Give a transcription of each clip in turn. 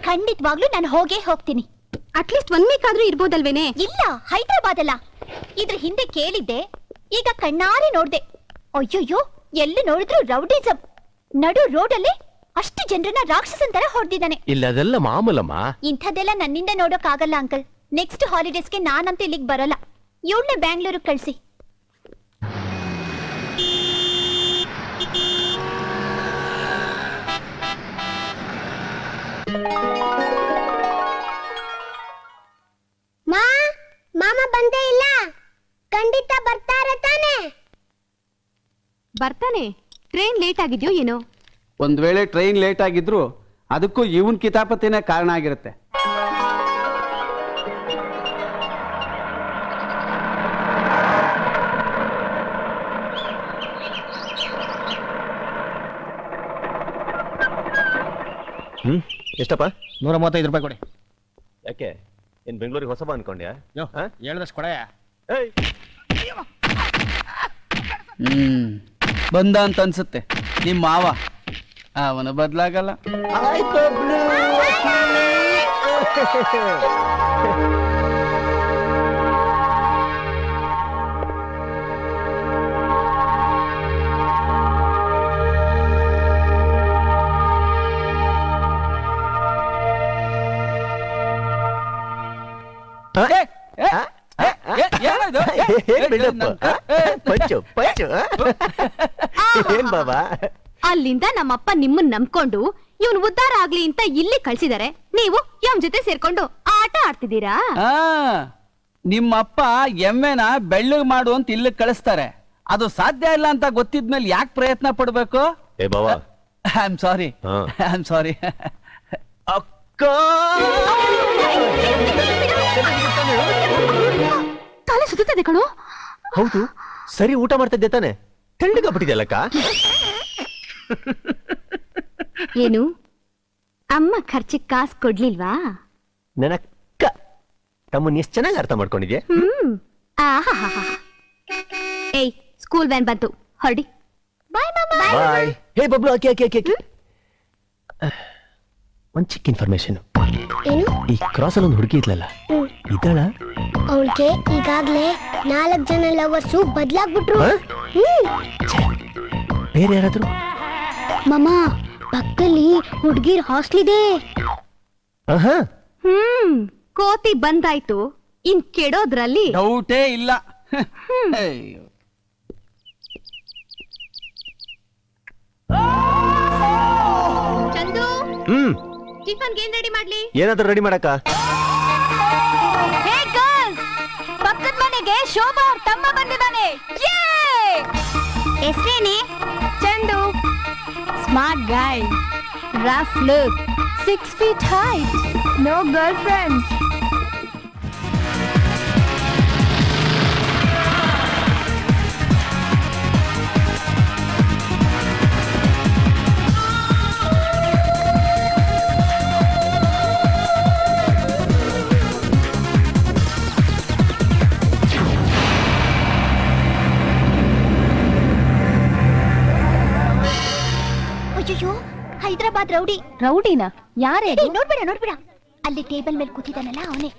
ಖಂಡಿತವಾಗ್ಲೂ ನಾನು ಹೋಗ್ತೀನಿ. ಅಟ್ಲೀಸ್ಟ್ 1 ವೀಕ್ ಆದ್ರೂ ಇರ್ಬೋದಲ್ವೇನೆ? ಇಲ್ಲ, ಹೈದರಾಬಾದ್ ಅಲ್ಲ. ಇದ್ರ ಹಿಂದೆ ಕೇಳಿದ್ದೆ, ಈಗ ಕಣ್ಣಾರೆ ನೋಡ್ದೆ. ಅಯ್ಯೋಯ್ಯೋ, ಎಲ್ಲಿ ನೋಡಿದ್ರು ರೌಡಿಸಂ. ನಡು ರೋಡಲ್ಲಿ ಅಷ್ಟು ಜನರನ್ನ ರಾಕ್ಷಸನ್ ತರ ಹೊಡೆದಿದ್ದಾನೆ. ಇಲ್ಲ, ಅದೆಲ್ಲ ಮಾಮೂಲಮ್ಮ. ಇಂಥದ್ದೆಲ್ಲ ನನ್ನಿಂದ ನೋಡೋಕ್ ಆಗಲ್ಲ ಅಂಕಲ್. ನೆಕ್ಸ್ಟ್ ಹಾಲಿಡೇಸ್ಗೆ ನಾನಂತೂ ಇಲ್ಲಿಗೆ ಬರಲ್ಲ. ಇವಳನ್ನೇ ಬ್ಯಾಂಗ್ಳೂರಿಗೆ ಕಳ್ಸಿ. ಮಾಮ ಬಂದೇ ಇಲ್ಲ. ಖಂಡಿತ ಬರ್ತಾರೆ ತಾನೆ? ಬರ್ತಾನೆ. ಟ್ರೈನ್ ಲೇಟ್ ಆಗಿದ್ಯೋ ಏನೋ? ಒಂದ್ ವೇಳೆ ಟ್ರೈನ್ ಲೇಟ್ ಆಗಿದ್ರು ಅದಕ್ಕೂ ಇವನ್ ಕಿತಾಪತಿನೇ ಕಾರಣ ಆಗಿರುತ್ತೆ. ಎಷ್ಟಪ್ಪ? 135 ರೂಪಾಯಿ ಕೊಡಿ. ಯಾಕೆ, ಏನ್ ಬೆಂಗಳೂರಿಗೆ ಹೊಸಬ ಅನ್ಕೊಂಡ್ಯಾ? ಹೇಳಿದಷ್ಟು ಕೊಡಯ್ಯ. ಬಂದ ಅಂತ ಅನ್ಸುತ್ತೆ ನಿಮ್ಮ ಮಾವ. ಅವನು ಬದಲಾಗಲ್ಲ. ಏನ್ ಬಾಬಾ? ಅಲ್ಲಿಂದ ನಮ್ಮಪ್ಪ ನಿಮ್ಮನ್ ನಂಬ್ಕೊಂಡು ಇವನ್ ಉದ್ಧಾರ ಆಗ್ಲಿ ಅಂತ ಇಲ್ಲಿ ಕಳ್ಸಿದಾರೆ. ನೀವು ಇವನ್ ಜೊತೆ ಸೇರ್ಕೊಂಡು ಆಟ ಆಡ್ತಿದ್ದೀರಾ? ನಿಮ್ಮಪ್ಪ ಎಮ್ಮೆನ ಬೆಳ್ಳಗ್ ಮಾಡು ಅಂತ ಇಲ್ಲಿ ಕಳಿಸ್ತಾರೆ. ಅದು ಸಾಧ್ಯ ಇಲ್ಲ ಅಂತ ಗೊತ್ತಿದ್ಮೇಲೆ ಯಾಕೆ ಪ್ರಯತ್ನ ಪಡ್ಬೇಕು? ಏ ಬಾಬಾ, ಐ ಆಮ್ ಸಾರಿ. ಅಕ್ಕ, ತಲೆ ಸುತ್ತದೆ ಕಣೋ. ಹೌದು, ಸರಿ ಊಟ ಮಾಡ್ತಿದ್ದೆ ತಾನೆ? ತೆಳ್ಳಗಾಗ್ಬಿಟ್ಟಿದೆಯಲ್ಲಕ್ಕ. ಏನು ಅಮ್ಮ ಖರ್ಚಿಗೆ ಕಾಸು ಕೊಡ್ಲಿಲ್ವಾ? ನನಕ್ಕ ತಮ್ಮನ್ ಎಷ್ಟು ಚೆನ್ನಾಗಿ ಅರ್ಥ ಮಾಡ್ಕೊಂಡಿದ್ಯಾ? ಏಯ್, ಸ್ಕೂಲ್ ವ್ಯಾನ್ ಬಂತು, ಹೊರಡಿ. ಬಾಯ್. ಹೇ ಬಬ್ಲು, ಆಕೆ ಒಂದ್ ಚಿಕ್ಕ ಇನ್ಫಾರ್ಮೇಶನ್. ಈ ಕ್ರಾಸ್ ಅಲ್ಲಿ ಒಂದು ಹುಡುಗಿ ಇದ್ಲಲ್ಲ, ಇದ್ದಾಳ? ಅವಳಿಗೆ ಈಗಾಗ್ಲೇ 4 ಜನ ಲವರ್ಸು ಬದಲಾಗ್ಬಿಟ್ರು. ಬೇರೆ ಯಾರಾದ್ರು? ಮಾಮ, ಪಕ್ಕದಲ್ಲಿ ಹುಡುಗಿರ್ ಹಾಸ್ಟೆಲ್ ಇದೆ. ಕೋತಿ ಬಂದಾಯ್ತು, ಇನ್ ಕೆಡೋದ್ರಲ್ಲಿ ಡೌಟೇ ಇಲ್ಲ. ಚಂದು, ಟಿಫನ್ಗೆ ಏನ್ ರೆಡಿ ಮಾಡ್ಲಿ? ಏನಾದ್ರೂ ರೆಡಿ ಮಾಡಕ್ಕ? ಹೇ ಗರ್ಲ್ಸ್, ಪಕ್ಕದ ಮನೆಗೆ ಶೋಭಾ ಅವ್ರ ತಮ್ಮ ಬಂದಿದ್ದಾನೆ. ಹೆಸ್ರೇನೆ? Chandu. Smart guy, rough look, 6 feet height, no girlfriends. ಅಯ್ಯೋ, ಹೈದರಾಬಾದ್ ರೌಡಿ. ರೌಡಿನ? ಯಾರೇ? ನೋಡ್ಬೇಡ, ಅಲ್ಲಿ ಟೇಬಲ್ ಮೇಲೆ ಕೂತಿದ್ದಾನಲ್ಲ ಅವನೇ.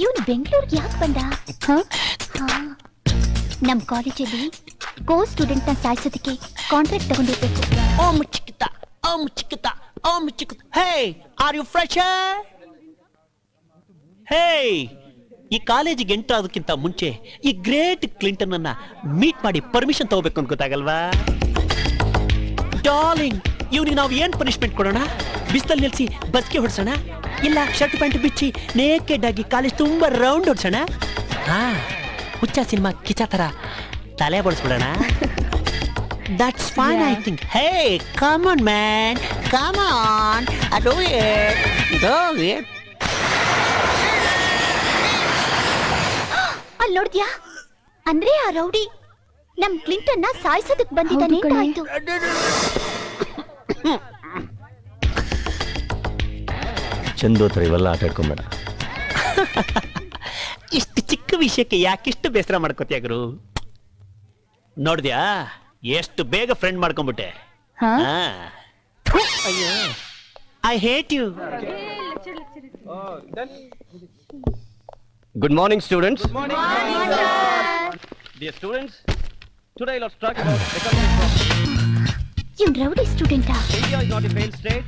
ಇವನು ಬೆಂಗಳೂರಿಗೆ ಯಾಕೆ ಬಂದ? ನಮ್ ಕಾಲೇಜಲ್ಲಿ ಕೋ ಸ್ಟೂಡೆಂಟ್ ನ ಸಾಯಿಸೋದಕ್ಕೆ ಕಾಂಟ್ರಾಕ್ಟ್ ತಗೊಂಡಿರ್ಬೇಕು. Hey, are you fresher? Hey, ಈ ಕಾಲೇಜಿಗೆ ಎಂಟರ್ ಆಗೋದಕ್ಕಿಂತ ಮುಂಚೆ ಈ ಗ್ರೇಟ್ ಕ್ಲಿಂಟನ್ ಅನ್ನ ಮೀಟ್ ಮಾಡಿ ಪರ್ಮಿಷನ್ ತಗೋಬೇಕು ಅಂತ ಗೊತ್ತಾಗಲ್ವಾ? ಡಾರ್ಲಿಂಗ್, ಇವನಿಗೆ ನಾವು ಏನ್ ಪನಿಷ್ಮೆಂಟ್ ಕೊಡೋಣ? ಬಿಸ್ತಲ್ ನಿಲ್ಸಿ ಬಸ್ಗೆ ಹೊಡ್ಸೋಣ, ಇಲ್ಲ ಶರ್ಟ್ ಪ್ಯಾಂಟ್ ಬಿಚ್ಚಿ ನೇಕೆಡ್ ಆಗಿ ಕಾಲೇಜ್ ತುಂಬಾ ರೌಂಡ್ ಹೊಡ್ಸೋಣ? ಹುಚ್ಚ ಸಿನಿಮಾ ಕಿಚ ತರ ತಲೆ ಬಡಿಸ್ಬಿಡೋಣ? That's fine, I think. Hey, come on man, come on, do it. ಅಲ್ಲಿ ನೋಡ್ದ್ಯಾ? ಅಂದ್ರೆ ಆ ರೌಡಿ ನಮ್ ಕ್ಲಿಂಟನ್ ನ ಸಾಯಿಸೋದಕ್ ಬಂದಿದ್ದಾನೆ ಅಂತ ಆಯ್ತು. ಚಂದು ಹತ್ರ ಇವೆಲ್ಲ ಆಟ ಆಡ್ಕೊಂಬೇಡ. ಇಷ್ಟು ಚಿಕ್ಕ ವಿಷಯಕ್ಕೆ ಯಾಕಿಷ್ಟು ಬೇಸರ ಮಾಡ್ಕೋತೀಯ ಗುರು? ನೋಡ್ದ್ಯಾ ಎಷ್ಟು ಬೇಗ ಫ್ರೆಂಡ್ ಮಾಡ್ಕೊಂಡ್ಬಿಟ್ಟೆ? ಅಯ್ಯೋ, I hate you. Good morning, students. Good morning. Dear students, today let's talk about economic problems. ಇವ್ನ್ rowdy ಸ್ಟೂಡೆಂಟಾ? India is not a failed state,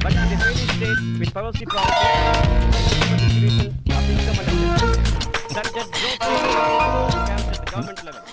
but it is a failing state with pervasive problems, distribution of income and wealth. That growth comes at the government level.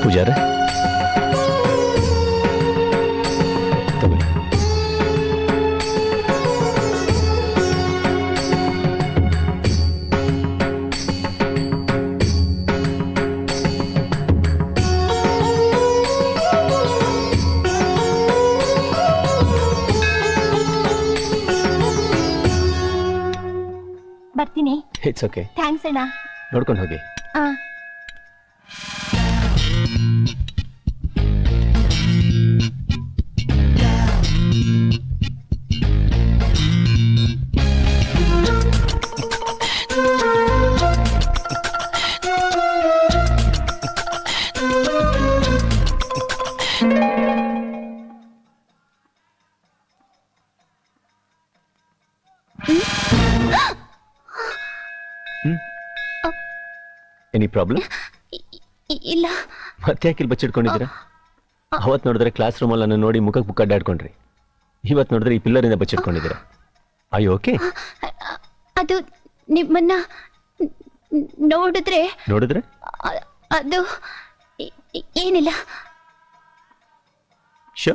ಪೂಜಾರ ತಗೊಳ್ಳಿ. ಬರ್ತೀನಿ. It's okay, thanks ಅಣ್ಣ. ನೋಡ್ಕೊಂಡು ಹೋಗಿ. ಆ any problem? ಇಲ್ಲ. ಮತ್ತೆ ಯಾಕೆ ಇಲ್ಲಿ ಬಚ್ಚಿಟ್ಕೊಂಡಿದ್ದೀರಾ? ಅವತ್ತು ನೋಡಿದ್ರೆ ಕ್ಲಾಸ್ ರೂಮಲ್ಲಿ ನನ್ನ ನೋಡಿ ಮುಖಕ್ಕೆ ಮುಖ ಅಡ್ಡಾಡ್ಕೊಂಡ್ರಿ. ಇವತ್ತು ನೋಡಿದ್ರೆ ಈ ಪಿಲ್ಲರಿಂದ ಬಚ್ಚಿಟ್ಕೊಂಡಿದ್ದೀರಾ. I okay? ಅದು ನಿಮ್ಮನ್ನ ನೋಡಿದ್ರೆ ಅದು ಏನಿಲ್ಲ. ಶೋ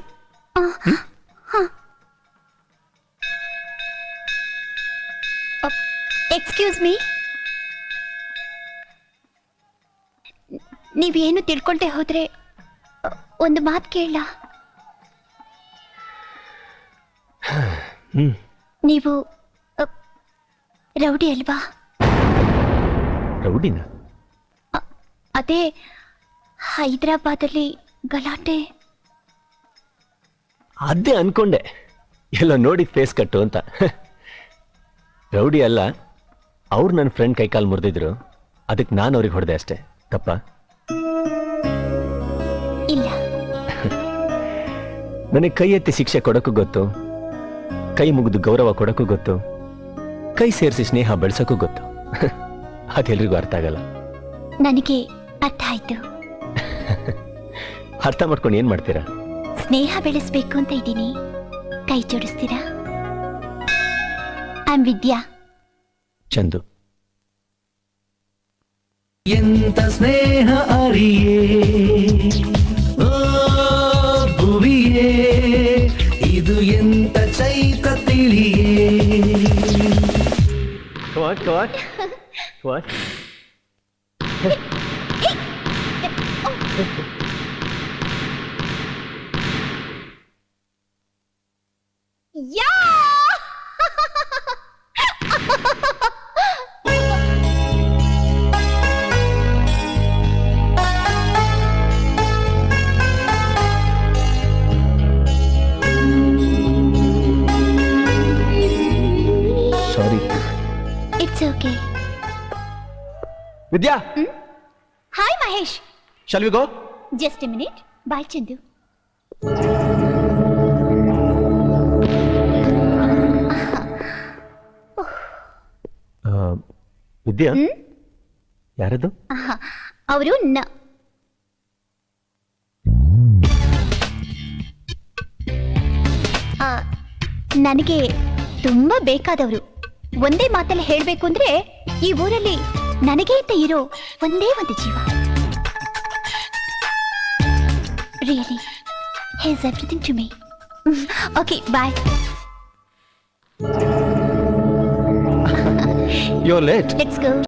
ಎಕ್ಸ್ಕ್ಯೂಸ್ ಮೀ, ನೀವೇನು ತಿಳ್ಕೊಳ್ದೆ ಹೋದ್ರೆ ಒಂದು ಮಾತು ಕೇಳ. ನೀವು ರೌಡಿ ಅಲ್ವಾ? ರೌಡಿನ? ಅದೇ ಹೈದರಾಬಾದಲ್ಲಿ ಗಲಾಟೆ. ಅದೇ ಅನ್ಕೊಂಡೆ, ಎಲ್ಲ ನೋಡಿ ಫೇಸ್ ಕಟ್ಟು ಅಂತ. ರೌಡಿ ಅಲ್ಲ, ಅವ್ರು ನನ್ನ ಫ್ರೆಂಡ್ ಕೈಕಾಲು ಮುರಿದಿದ್ರು, ಅದಕ್ಕೆ ನಾನು ಅವ್ರಿಗೆ ಹೊಡೆದೆ ಅಷ್ಟೇ. ತಪ್ಪ? ಇಲ್ಲ. ನನಗೆ ಕೈ ಎತ್ತಿ ಶಿಕ್ಷೆ ಕೊಡಕ್ಕೂ ಗೊತ್ತು, ಕೈ ಮುಗಿದು ಗೌರವ ಕೊಡಕ್ಕೂ ಗೊತ್ತು, ಕೈ ಸೇರಿಸಿ ಸ್ನೇಹ ಬೆಳೆಸಕ್ಕೂ ಗೊತ್ತು. ಅದೆಲ್ರಿಗೂ ಅರ್ಥ ಆಗಲ್ಲ. ನನಗೆ ಅರ್ಥ ಆಯ್ತು. ಅರ್ಥ ಮಾಡ್ಕೊಂಡು ಏನ್ ಮಾಡ್ತೀರಾ? ಸ್ನೇಹ ಬೆಳೆಸ್ಬೇಕು ಅಂತ ಇದ್ದೀನಿ. ಕೈ ಜೋಡಿಸ್ತೀರಾ? I am Vidya. ಚಂದು. ಎಂತ ಸ್ನೇಹ ಅರಿಯೇ ಓ ಭುವಿಯೇ, ಇದು ಎಂತ ಚೈತ ತಿಳಿಯೇ. What? Yeah! Sorry. It's okay. Vidya, hi Mahesh. Shall we go? Just a minute. Bye Chandu. Vidya, ಯಾರದು? ಅವರು ನನಗೆ ತುಂಬಾ ಬೇಕಾದವರು. ಒಂದೇ ಮಾತಲ್ಲಿ ಹೇಳ್ಬೇಕು ಅಂದ್ರೆ ಈ ಊರಲ್ಲಿ ನನಗೆ ಅಂತ ಇರೋ ಒಂದೇ ಒಂದು ಜೀವ. Really He is everything to me. Okay, bye. You're late. Let's go.